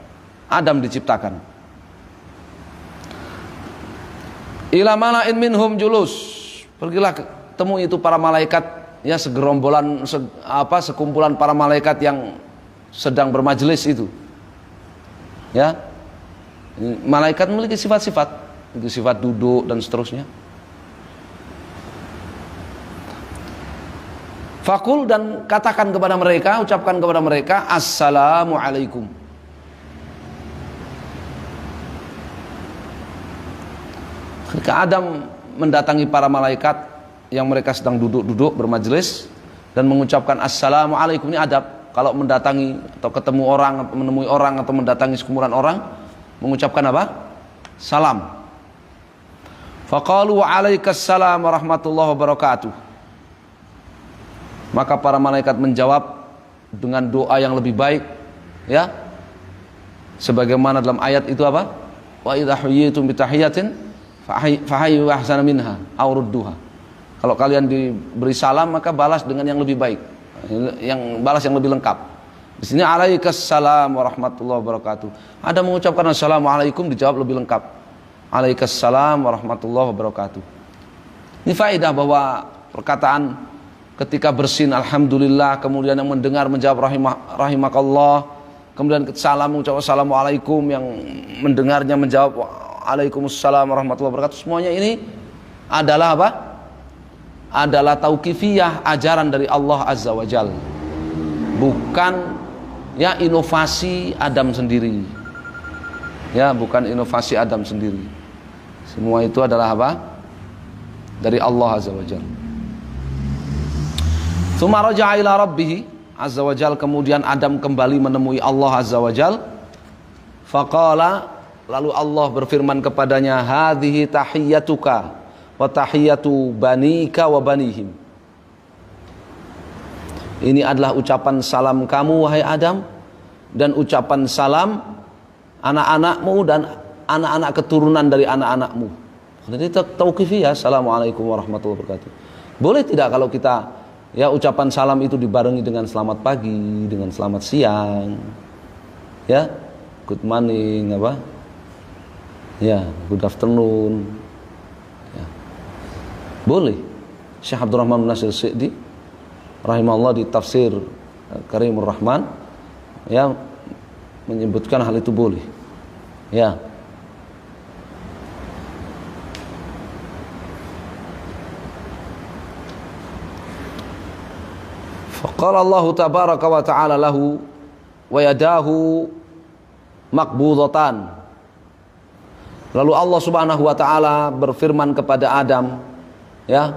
Adam diciptakan. Ila mala'in minhum julus, pergilah temui itu para malaikat, ya, segerombolan, sekumpulan para malaikat yang sedang bermajelis itu. Ya, malaikat memiliki sifat-sifat, sifat duduk dan seterusnya. Fakul, dan katakan kepada mereka, ucapkan kepada mereka, assalamualaikum. Ketika Adam mendatangi para malaikat yang mereka sedang duduk-duduk bermajelis dan mengucapkan assalamualaikum, ini adab. Kalau mendatangi atau ketemu orang, menemui orang atau mendatangi sekumpulan orang, mengucapkan apa? Salam. Faqalu wa'alaikassalam warahmatullahi wabarakatuh. Maka para malaikat menjawab dengan doa yang lebih baik, ya, sebagaimana dalam ayat itu apa? Wa idza huyyitum bitahiyatin fahayyu ahsana minha aw rudduha. Kalau kalian diberi salam, maka balas dengan yang lebih baik, yang balas yang lebih lengkap. Di sini alaikassalam warahmatullahi wabarakatuh. Ada mengucapkan assalamualaikum, dijawab lebih lengkap, alaikassalam warahmatullahi wabarakatuh. Ini faedah bahwa perkataan ketika bersin alhamdulillah, kemudian yang mendengar menjawab rahimakallah, kemudian salam mengucap assalamualaikum, yang mendengarnya menjawab waalaikumsalam warahmatullahi wabarakatuh. Semuanya ini adalah apa? Adalah tauqifiyah, ajaran dari Allah Azza wa Jalla. Bukan, ya, inovasi Adam sendiri. Ya, bukan inovasi Adam sendiri. Semua itu adalah apa? Dari Allah Azza wa Jalla. Tsumma raja'a ila rabbih Azza wa Jalla, kemudian Adam kembali menemui Allah Azza wa Jalla. Faqala, lalu Allah berfirman kepadanya, hadhihi tahiyyatuka wa tahiyatu banika wa banihim. Ini adalah ucapan salam kamu wahai Adam, dan ucapan salam anak-anakmu dan anak-anak keturunan dari anak-anakmu. Jadi tauqifiyah, assalamualaikum warahmatullahi wabarakatuh. Boleh tidak kalau kita ya ucapan salam itu dibarengi dengan selamat pagi, dengan selamat siang, ya, good morning, apa, ya, good afternoon, ya. Boleh. Syekh Abdurrahman bin Nasir Sa'di rahimahullah di tafsir Karimur Rahman ya menyebutkan hal itu boleh, ya. Faqala Allah tabaraka wa ta'ala lahu wa yadahu maqbudatan. Lalu Allah Subhanahu wa taala berfirman kepada Adam, ya,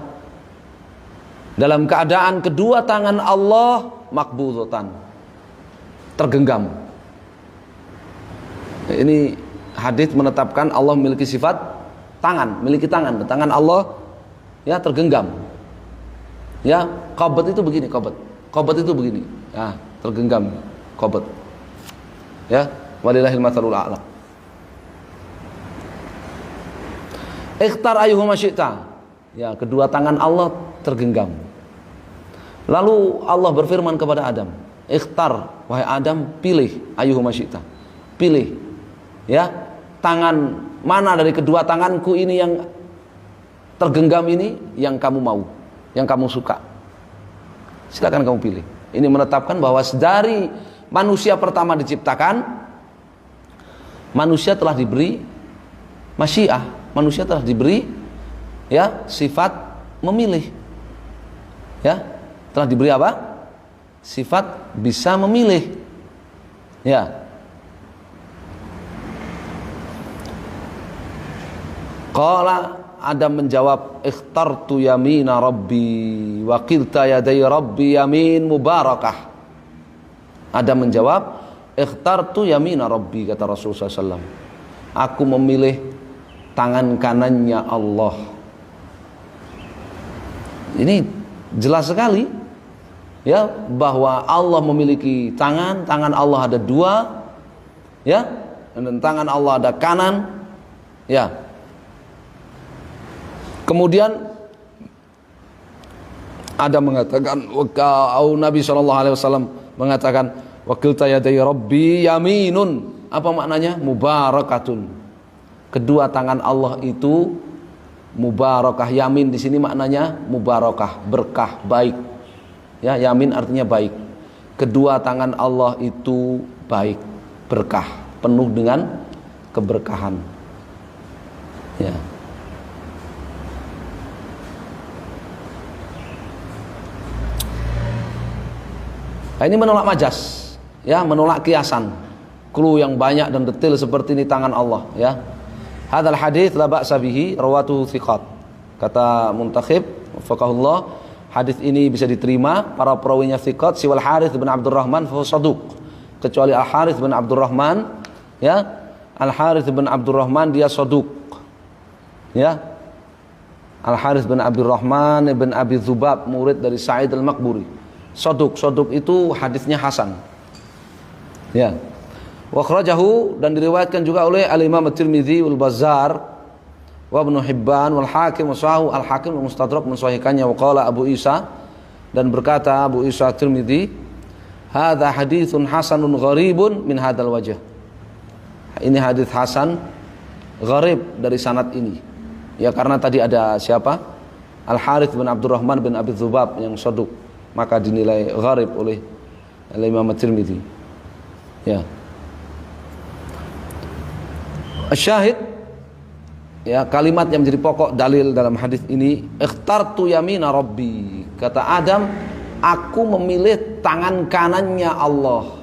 dalam keadaan kedua tangan Allah maqbudatan, tergenggam. Ini hadis menetapkan Allah memiliki sifat tangan, memiliki tangan. Tangan Allah ya tergenggam. Ya, qabd itu begini, qabd. Qabd itu begini. Ya, tergenggam qabd. Ya, walillahil matsalul a'la. Ikhtar ayyuhuma syi'ta. Ya, kedua tangan Allah tergenggam. Lalu Allah berfirman kepada Adam, ikhtar, wahai Adam, pilih ayyuhuma syi'ta. Pilih. Ya, tangan mana dari kedua tanganku ini yang tergenggam ini yang kamu mau, yang kamu suka. Silakan kamu pilih. Ini menetapkan bahwa dari manusia pertama diciptakan, manusia telah diberi masyiah. Manusia telah diberi ya sifat memilih. Ya, telah diberi apa? Sifat bisa memilih. Ya. Qala Adam menjawab, ikhtartu yamina rabbi wa qilta yaday rabbi yamin mubarakah. Adam menjawab, ikhtartu yamina rabbi, kata Rasulullah SAW. Aku memilih tangan kanannya Allah. Ini jelas sekali ya bahwa Allah memiliki tangan, tangan Allah ada dua, ya, dan tangan Allah ada kanan, ya. Kemudian ada mengatakan, Nabi SAW mengatakan, wakilta yaday rabbi yaminun. Apa maknanya? Mubarakatun. Kedua tangan Allah itu mubarakah. Yamin di sini maknanya mubarakah, berkah, baik. Ya, yamin artinya baik. Kedua tangan Allah itu baik, berkah, penuh dengan keberkahan. Ya. Nah, ini menolak majas, ya, menolak kiasan. Clue yang banyak dan detail seperti ini tangan Allah, ya. Hadzal hadits la ba'sa bihi rawatuhu thiqat. Kata Muntakhib wafaqahullah, hadis ini bisa diterima, para perawinya thiqat, siwal Harits bin Abdurrahman fa saduq. Kecuali Al Harits bin Abdurrahman, ya. Al Harits bin Abdurrahman dia saduq. Ya. Al Harits bin Abdurrahman bin Abi Dzubab, murid dari Sa'id Al-Maqburi. Saduq, saduq itu hadisnya hasan. Ya. Wa akhrajahu, dan diriwayatkan juga oleh Al-Imam At-Tirmidzi wal Bazzar wa Ibnu Hibban wal Hakim wa Sahih Al-Hakim wal Mustadrak mensahihkannya. Wa qala Abu Isa, dan berkata Abu Isa At-Tirmidzi, hadza haditsun hasanun gharibun min hadzal wajh. Ini hadis hasan gharib dari sanad ini. Ya, karena tadi ada siapa? Al Harits bin Abdurrahman bin Abi Dzubab yang saduq, maka dinilai gharib oleh Al-Imam At-Tirmidzi. Ya. Syahid, ya, kalimat yang menjadi pokok dalil dalam hadis ini, ikhtartu yamina rabbi. Kata Adam, aku memilih tangan kanannya Allah.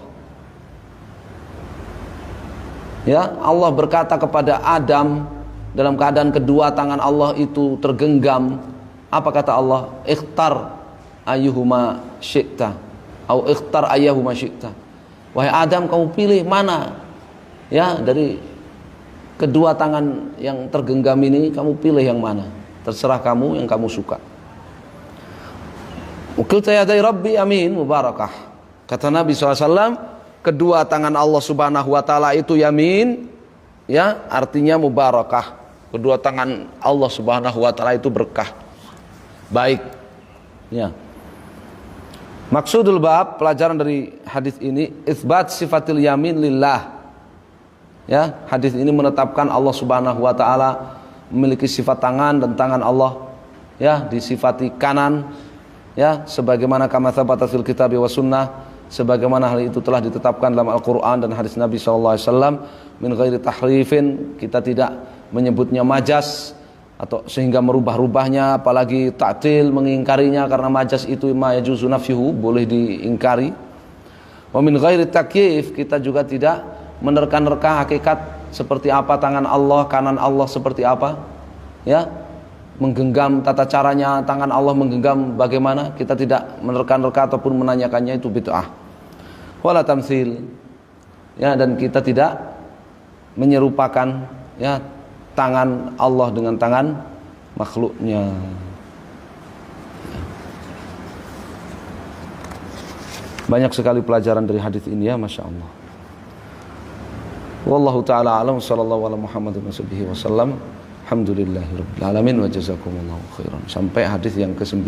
Ya, Allah berkata kepada Adam dalam keadaan kedua tangan Allah itu tergenggam. Apa kata Allah? Ikhtar ayyuhuma syi'ta, atau ikhtar ayyuhuma syi'ta. Wahai Adam, kamu pilih mana? Ya, dari kedua tangan yang tergenggam ini kamu pilih yang mana? terserah kamu yang kamu suka. Ukilta yadai Rabbi amin mubarakah. Kata Nabi SAW, kedua tangan Allah Subhanahu wa taala itu yamin, ya, artinya mubarakah. Kedua tangan Allah Subhanahu wa taala itu berkah. Baik. Ya. Maksudul bab, pelajaran dari hadis ini, isbat sifatil yamin lillah. Ya, hadis ini menetapkan Allah Subhanahu wa taala memiliki sifat tangan, dan tangan Allah, ya, disifati kanan, ya, sebagaimana kama tsabata fil kitab wa sunnah, sebagaimana hal itu telah ditetapkan dalam Al-Qur'an dan hadis Nabi sallallahu alaihi wasallam, min ghairi tahrifin, kita tidak menyebutnya majas atau sehingga merubah-rubahnya, apalagi ta'til, mengingkarinya, karena majas itu ma yajuzu nafyuhu, boleh diingkari. Wa min ghairi takyif, kita juga tidak menerka-nerka hakikat seperti apa tangan Allah, kanan Allah seperti apa, ya, menggenggam tata caranya tangan Allah menggenggam bagaimana, kita tidak menerka-nerka ataupun menanyakannya, itu bid'ah. Wala tamtsil, ya, dan kita tidak menyerupakan, ya, tangan Allah dengan tangan makhluknya. Banyak sekali pelajaran dari hadis ini, ya, Masya Allah. Wallahu ta'ala alam, sallallahu ala Muhammadin wasallam. Alhamdulillahirabbil alamin wa jazakumullahu khairan. Sampai hadis yang ke-9.